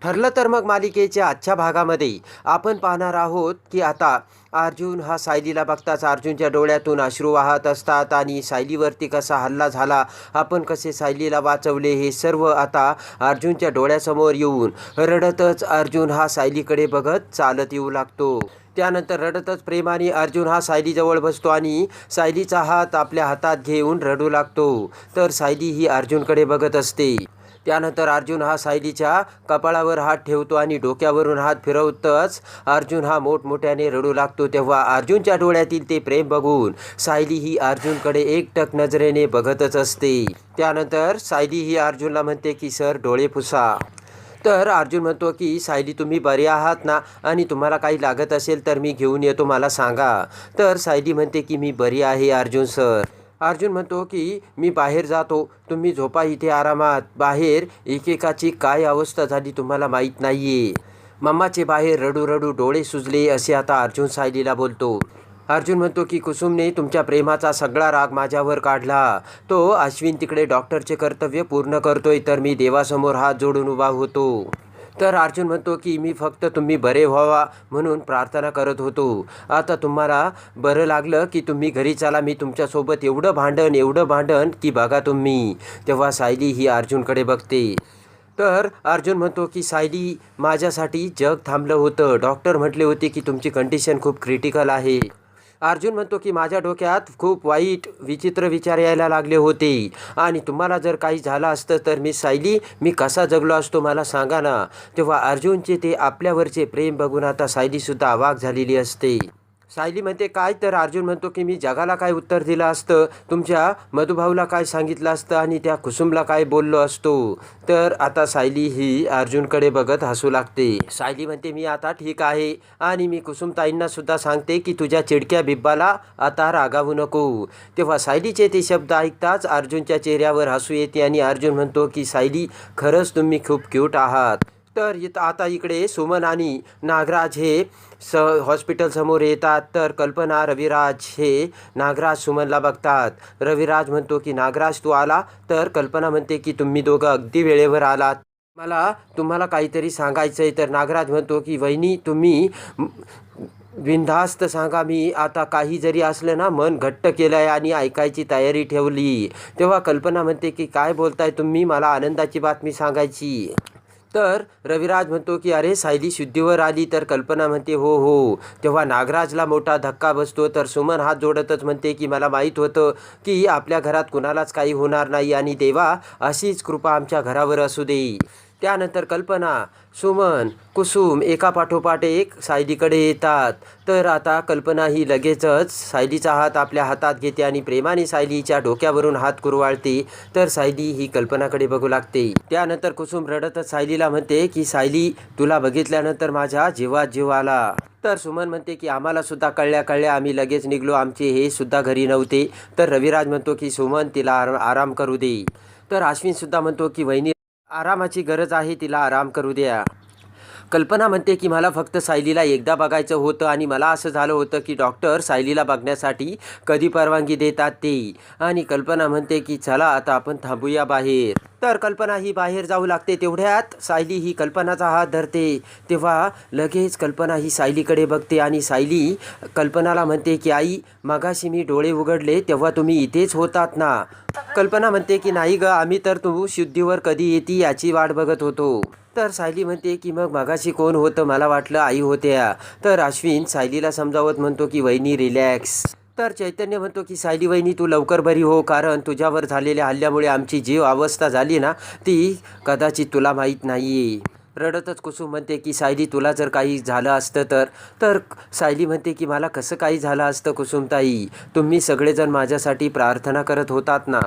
ठरलं तर मग मालिकेच्या आजच्या भागामध्ये आपण पाहणार आहोत की आता अर्जुन हा सायलीला बघताच अर्जुनच्या डोळ्यातून अश्रू वाहत असतात आणि सायलीवरती कसा हल्ला झाला, आपण कसे सायलीला वाचवले, हे सर्व आता अर्जुनच्या डोळ्यासमोर येऊन रडतच अर्जुन हा सायलीकडे बघत चालत येऊ लागतो. त्यानंतर रडतच प्रेमाने अर्जुन हा सायलीजवळ बसतो आणि सायलीचा हात आपल्या हातात घेऊन रडू लागतो. तर सायली ही अर्जुनकडे बघत असते. त्यानंतर अर्जुन हा सायलीच्या कपाळावर हात ठेवतो आणि डोक्यावरून हात फिरवतच अर्जुन हा मोठमोठ्याने रडू लागतो. तेव्हा अर्जुनच्या डोळ्यातील ते प्रेम बघून सायली ही अर्जुनकडे एकटक नजरेने बघतच असते. त्यानंतर सायली ही अर्जुनला म्हणते की सर डोळे पुसा. तर अर्जुन म्हणतो की सायली तुम्ही बरे आहात ना, आणि तुम्हाला काही लागत असेल तर मी घेऊन येतो, मला सांगा. तर सायली म्हणते की मी बरी आहे अर्जुन सर. अर्जुन म्हणतो की मी बाहेर जातो, तुम्ही झोपा इथे आरामात. बाहेर एकेकाची काय अवस्था झाली तुम्हाला माहीत नाहीये. मम्माचे बाहेर रडू रडू डोळे सुजले असे आता अर्जुन सायलीला बोलतो. अर्जुन म्हणतो की कुसुमने तुमच्या प्रेमाचा सगळा राग माझ्यावर काढला. तो अश्विन तिकडे डॉक्टरचे कर्तव्य पूर्ण करतोय तर मी देवासमोर हात जोडून उभा होतो. तर अर्जुन म्हणतो की मी फक्त तुम्ही बरे व्हावा म्हणून प्रार्थना करत होतो. आता तुम्हाला बरं लागलं की तुम्ही घरी चला, मी तुमच्यासोबत एवढं भांडण की बघा तुम्ही. तेव्हा सायली ही अर्जुनकडे बघते. तर अर्जुन म्हणतो की सायली माझ्यासाठी जग थांबलं होतं, डॉक्टर म्हटले होते की तुमची कंडिशन खूप क्रिटिकल आहे. अर्जुन म्हणतो की माझ्या डोक्यात खूप वाईट विचित्र विचार यायला लागले होते आणि तुम्हाला जर काही झालं असतं तर सायली मी कसा जगलो असतो मला सांगा ना. तेव्हा अर्जुनचे ते आपल्यावरचे प्रेम बघून आता सायलीसुद्धा अवाक झालेली असते. सायली म्हणते काय, तर अर्जुन म्हणतो की मी जगाला काय उत्तर दिलं असतं, तुमच्या मधुभाऊला काय सांगितलं असतं आणि त्या कुसुमला काय बोललो असतो. तर आता सायली ही अर्जुनकडे बघत हसू लागते. सायली म्हणते मी आता ठीक आहे आणि मी कुसुमताईंना सुद्धा सांगते की तुझ्या चिडक्या बिब्बाला आता रागावू नको. तेव्हा सायलीचे ते शब्द ऐकताच अर्जुनच्या चेहऱ्यावर हसू येते आणि अर्जुन म्हणतो की सायली खरंच तुम्ही खूप क्यूट आहात. तर आता इकडे सुमन आणि नागराज हे हॉस्पिटलसमोर येतात. तर कल्पना रविराज हे नागराज सुमनला बघतात. रविराज म्हणतो की नागराज तू आला. तर कल्पना म्हणते की तुम्ही दोघं अगदी वेळेवर आलात, मला तुम्हाला काहीतरी सांगायचं आहे. तर नागराज म्हणतो की वहिनी तुम्ही बिनधास्त सांगा, मी आता काही जरी असलं ना मन घट्ट केलं आहे आणि ऐकायची तयारी ठेवली. तेव्हा कल्पना म्हणते की काय बोलताय तुम्ही, मला आनंदाची बातमी सांगायची. तर रविराज म्हणतो की अरे सायली शुद्धीवर आली. तर कल्पना म्हणते हो हो. तेव्हा नागराजला मोठा धक्का बसतो. तर सुमन हात जोडतच म्हणते की मला माहीत होतं की आपल्या घरात कुणालाच काही होणार नाही आणि देवा अशीच कृपा आमच्या घरावर असू दे. त्यानंतर कल्पना, सुमन, कुसुम एका पाठोपाठ एक सायलीकडे येतात. तर आता कल्पना ही लगेचच सायलीचा हात आपल्या हातात घेते आणि प्रेमाने सायलीच्या डोक्यावरून हात कुरवाळते. तर सायली ही कल्पनाकडे बघू लागते. त्यानंतर कुसुम रडतच सायलीला म्हणते की सायली तुला बघितल्यानंतर माझ्या जीवात जीव आला. तर सुमन म्हणते की आम्हाला सुद्धा कळल्या आम्ही लगेच निघलो, आमचे हे सुद्धा घरी नव्हते. तर रविराज म्हणतो की सुमन तिला आराम करू दे. तर अश्विन सुद्धा म्हणतो की वहिनी आरामाची गरज आहे, तिला आराम करू द्या. कल्पना म्हणते की मला फक्त सायलीला एकदा बघायचं होतं आणि मला असं झालं होतं की डॉक्टर सायलीला बघण्यासाठी कधी परवानगी देतात ते. आणि कल्पना म्हणते की चला आता आपण थांबूया बाहेर. तर कल्पना ही बाहेर जाऊ लागते. तेवढ्यात सायली ही कल्पनाचा हात धरते. तेव्हा लगेच कल्पना ही सायलीकडे बघते आणि सायली कल्पनाला म्हणते की आई मगाशी मी डोळे उघडले तेव्हा तुम्ही इथेच होतात ना. कल्पना म्हणते की नाही ग, आम्ही तर तू शुद्धीवर कधी येते याची वाट बघत होतो. तर सायली म्हणते की मग मगाशी कोण होतं, मला वाटलं आई होत्या. तर अश्विन सायलीला समजावत म्हणतो की वहिनी रिलॅक्स. तर चैतन्य म्हणतो की सायली वहिनी तू लवकर बरी हो, कारण तुझ्यावर झालेल्या हल्ल्यामुळे आमची जीव अवस्था झाली ना ती कदाचित तुला माहीत नाही. रडतच कुसुम म्हणते की सायली तुला जर काही झालं असतं तर सायली म्हणते की मला कसं काही झालं असतं कुसुमताई, तुम्ही सगळेजण माझ्यासाठी प्रार्थना करत होतात ना.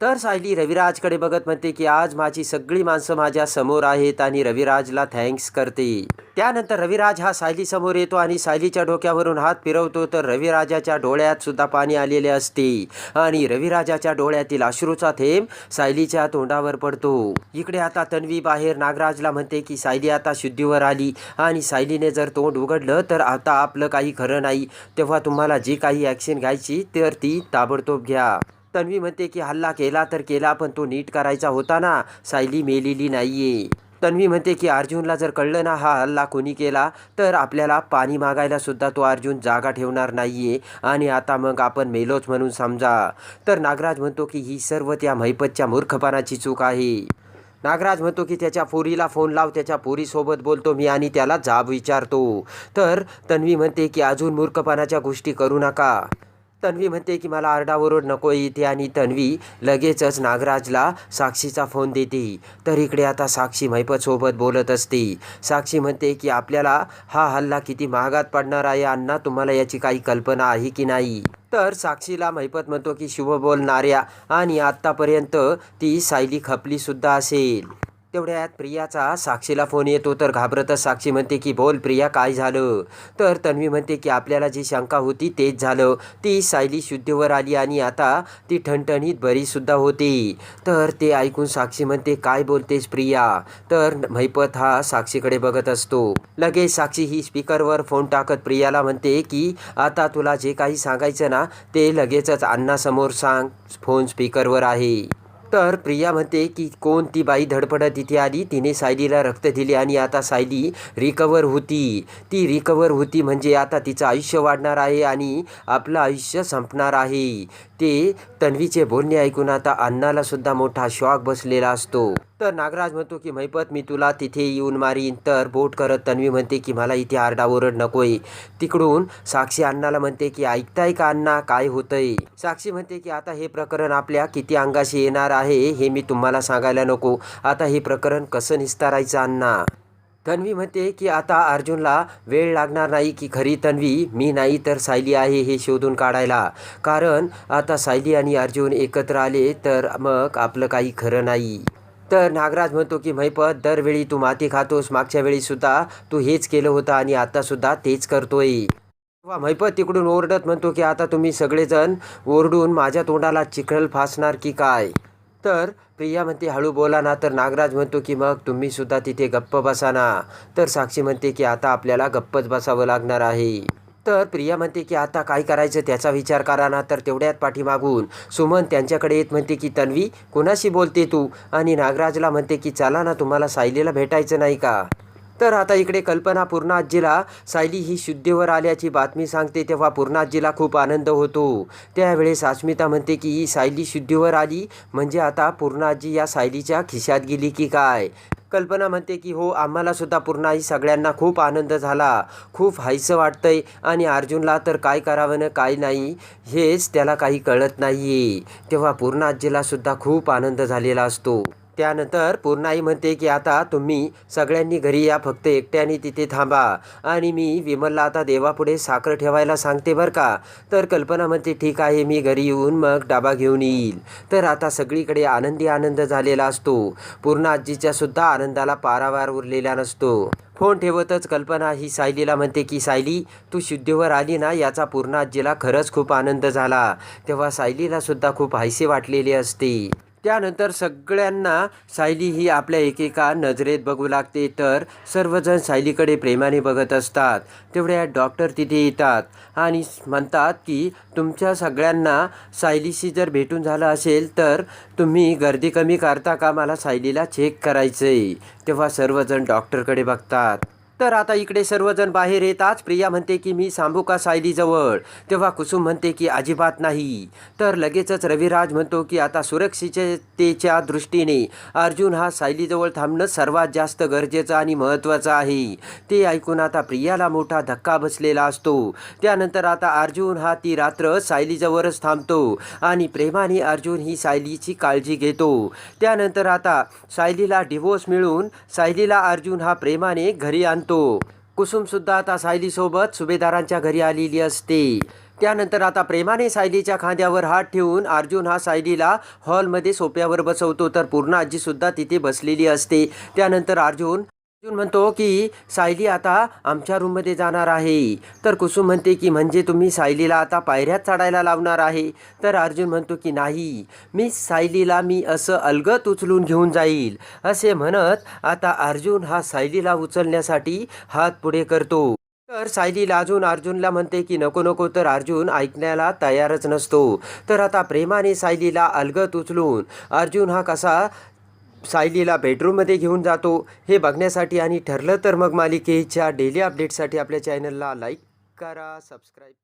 तर सायली रविराजकडे बघत म्हणते की आज माझी सगळी माणसं माझ्या समोर आहेत आणि रविराजला थँक्स करते. त्यानंतर रविराज हा सायलीसमोर येतो आणि सायलीच्या डोक्यावरून हात फिरवतो. तर रविराजाच्या डोळ्यात सुद्धा पाणी आलेले असते आणि रविराजाच्या डोळ्यातील अश्रूचा थेंब सायलीच्या तोंडावर पडतो. इकडे आता तन्वी बाहेर नागराजला म्हणते की सायली आता शुद्धीवर आली आणि सायलीने जर तोंड उघडलं तर आता आपलं काही खरं नाही. तेव्हा तुम्हाला जी काही ॲक्शन घ्यायची तर ती ताबडतोब घ्या. तन्वी म्हणते की हल्ला केला तर केला पण तो नीट करायचा होता ना, सायली मेलेली नाहीये. तन्वी म्हणते की अर्जुनला जर कळलं ना हा हल्ला कोणी केला तर आपल्याला पाणी मागायला सुद्धा तो अर्जुन जागा ठेवणार नाहीये आणि आता मग आपण मेलोच म्हणून समजा. तर नागराज म्हणतो की ही सर्व त्या महिपतच्या मूर्खपणाची चूक आहे. नागराज म्हणतो की त्याच्या पोरीला फोन लाव, त्याच्या पोरीसोबत बोलतो मी आणि त्याला जाब विचारतो. तर तन्वी म्हणते की अजून मूर्खपणाच्या गोष्टी करू नका. तन्वी म्हणते की मला आरडाओरड नको इथे आणि तन्वी लगेचच नागराजला साक्षीचा फोन देते. तर इकडे आता साक्षी महिपतसोबत बोलत असते. साक्षी म्हणते की आपल्याला हा हल्ला किती महागात पडणार आहे अण्णा, तुम्हाला याची काही कल्पना आहे की नाही. तर साक्षीला महिपत म्हणतो की शुभ बोलणाऱ्या आणि आत्तापर्यंत ती सायली खपलीसुद्धा असेल. तेवढ्यात प्रियाचा साक्षीला फोन येतो. तर घाबरतच साक्षी म्हणते की बोल प्रिया काय झालं. तर तन्वी म्हणते की आपल्याला जी शंका होती तेच झालं, ती सायली शुद्धीवर आली आणि आता ती ठणठणीत बरीसुद्धा होती. तर ते ऐकून साक्षी म्हणते काय बोलतेस प्रिया. तर महिपत हा साक्षीकडे बघत असतो. लगेच साक्षी ही स्पीकरवर फोन टाकत प्रियाला म्हणते की आता तुला जे काही सांगायचं ना ते लगेचच अण्णासमोर सांग, फोन स्पीकरवर आहे. तर प्रिया म्हणते की कोण ती बाई धडपडत इथे आली, तिने सायलीला रक्त दिले आणि आता सायली रिकवर होती. ती रिकवर होती म्हणजे आता तिचं आयुष्य वाढणार आहे आणि आपलं आयुष्य संपणार आहे. ते तन्वीचे बोलणे ऐकून आता अण्णाला सुद्धा मोठा शॉक बसलेला असतो. तर नागराज म्हणतो की महिपत मी तुला तिथे येऊन मारीन. तर बोट करत तन्वी म्हणते की मला इथे आरडाओरड नकोय. तिकडून साक्षी अण्णाला म्हणते की ऐकताय का अण्णा काय होतंय. साक्षी म्हणते की आता हे प्रकरण आपल्या किती अंगाशी येणार आहे हे मी तुम्हाला सांगायला नको. आता हे प्रकरण कसं निस्तारायचं अण्णा. तन्वी म्हणते की आता अर्जुनला वेळ लागणार नाही की खरी तन्वी मी नाही तर सायली आहे हे शोधून काढायला. कारण आता सायली आणि अर्जुन एकत्र आले तर मग आपलं काही खरं नाही. तर नागराज म्हणतो की महिपत दरवेळी तू माती खातोस, मागच्या वेळीसुद्धा तू हेच केलं होतं आणि आतासुद्धा तेच करतोय. तेव्हा महिपत तिकडून ओरडत म्हणतो की आता तुम्ही सगळेजण ओरडून माझ्या तोंडाला चिखल फासणार की काय. तर प्रिया म्हणते हळू बोला ना. तर नागराज म्हणतो की मग तुम्ही सुद्धा तिथे गप्प बसा ना. तर साक्षी म्हणते की आता आपल्याला गप्पच बसावं लागणार आहे. तर प्रिया म्हणते की आता काय करायचं त्याचा विचार करा ना. तर तेवढ्यात पाठीमागून सुमन त्यांच्याकडे येत म्हणते की तन्वी कोणाशी बोलते तू, आणि नागराजला म्हणते की चला ना तुम्हाला सायलीला भेटायचं नाही का. तर आता इकडे कल्पना पूर्णा आजीला सायली ही शुद्धीवर आल्याची बातमी सांगते. तेव्हा पूर्णा आजीला खूप आनंद होतो. त्यावेळेस अस्मिता म्हणते की ही सायली शुद्धीवर आली म्हणजे आता पूर्णा आजी या सायलीच्या खिशात गेली की काय. कल्पना म्हणते की हो आम्हाला सुद्धा पूर्ण ही सगळ्यांना खूप आनंद झाला, खूप हायसं वाटतंय आणि अर्जुनला तर काय करावं ना काय नाही हेच त्याला काही कळत नाहीये. तेव्हा पूर्ण आजीला सुद्धा खूप आनंद झालेला असतो. त्यानंतर पूर्णाई म्हणते की आता तुम्ही सगळ्यांनी घरी या, फक्त एकट्याने तिथे थांबा आणि मी विमलला आता देवापुढे साखर ठेवायला सांगते बरं का. तर कल्पना म्हणते ठीक आहे मी घरी येऊन मग डबा घेऊन येईल. तर आता सगळीकडे आनंदी आनंद झालेला असतो. पूर्ण आजीच्या सुद्धा आनंदाला पारावार उरलेला नसतो. फोन ठेवतच कल्पना ही सायलीला म्हणते की सायली तू शुद्धीवर आली ना याचा पूर्ण आजीला खरंच खूप आनंद झाला. तेव्हा सायलीला सुद्धा खूप हायसे वाटलेले असते. त्यानंतर सगळ्यांना सायली ही आपल्या एकेका नजरेत बघू लागते. तर सर्वजण सायलीकडे प्रेमाने बघत असतात. तेवढ्या डॉक्टर तिथे येतात आणि म्हणतात की तुमच्या सगळ्यांना सायलीशी जर भेटून झालं असेल तर तुम्ही गर्दी कमी करता का, मला सायलीला चेक करायचं आहे. तेव्हा सर्वजण डॉक्टरकडे बघतात. तर आता इकडे सर्वजण बाहेर येताच प्रिया म्हणते की मी सांगू का सायलीजवळ. तेव्हा कुसुम म्हणते की अजिबात नाही. तर लगेचच रविराज म्हणतो की आता सुरक्षिततेच्या दृष्टीने अर्जुन हा सायलीजवळ थांबणं सर्वात जास्त गरजेचं आणि महत्त्वाचं आहे. ते ऐकून आता प्रियाला मोठा धक्का बसलेला असतो. त्यानंतर आता अर्जुन हा ती रात्र सायलीजवळच थांबतो आणि प्रेमाने अर्जुन ही सायलीची काळजी घेतो. त्यानंतर आता सायलीला डिवोर्स मिळून सायलीला अर्जुन हा प्रेमाने घरी आणतो. कुसुमसुद्धा आता सायलीसोबत सुभेदारांच्या घरी आलेली असते. त्यानंतर आता प्रेमाने सायलीच्या खांद्यावर हात ठेवून अर्जुन हा सायलीला हॉलमध्ये सोफ्यावर बसवतो. तर पूर्ण आजीसुद्धा तिथे बसलेली असते. त्यानंतर अर्जुन म्हणतो की सायली आता आमच्या रूममध्ये जाणार आहे. तर कुसुम म्हणते की म्हणजे तुम्ही सायलीला आता पायऱ्यात चढायला लावणार आहे. तर अर्जुन म्हणतो की नाही, मी सायलीला मी असं अलगद उचलून घेऊन जाईल. असे म्हणत आता अर्जुन हा सायलीला उचलण्यासाठी हात पुढे करतो. तर सायली लाजून अर्जुनला म्हणते की नको नको. तर अर्जुन ऐकण्याला तयारच नसतो. तर आता प्रेमाने सायलीला अलगद उचलून अर्जुन हा कसा सायलीला बेडरूममध्ये घेऊन जातो हे बघण्यासाठी आणि ठरलं तर मग मालिकेच्या डेली अपडेटसाठी आपल्या चॅनलला लाईक करा, सबस्क्राईब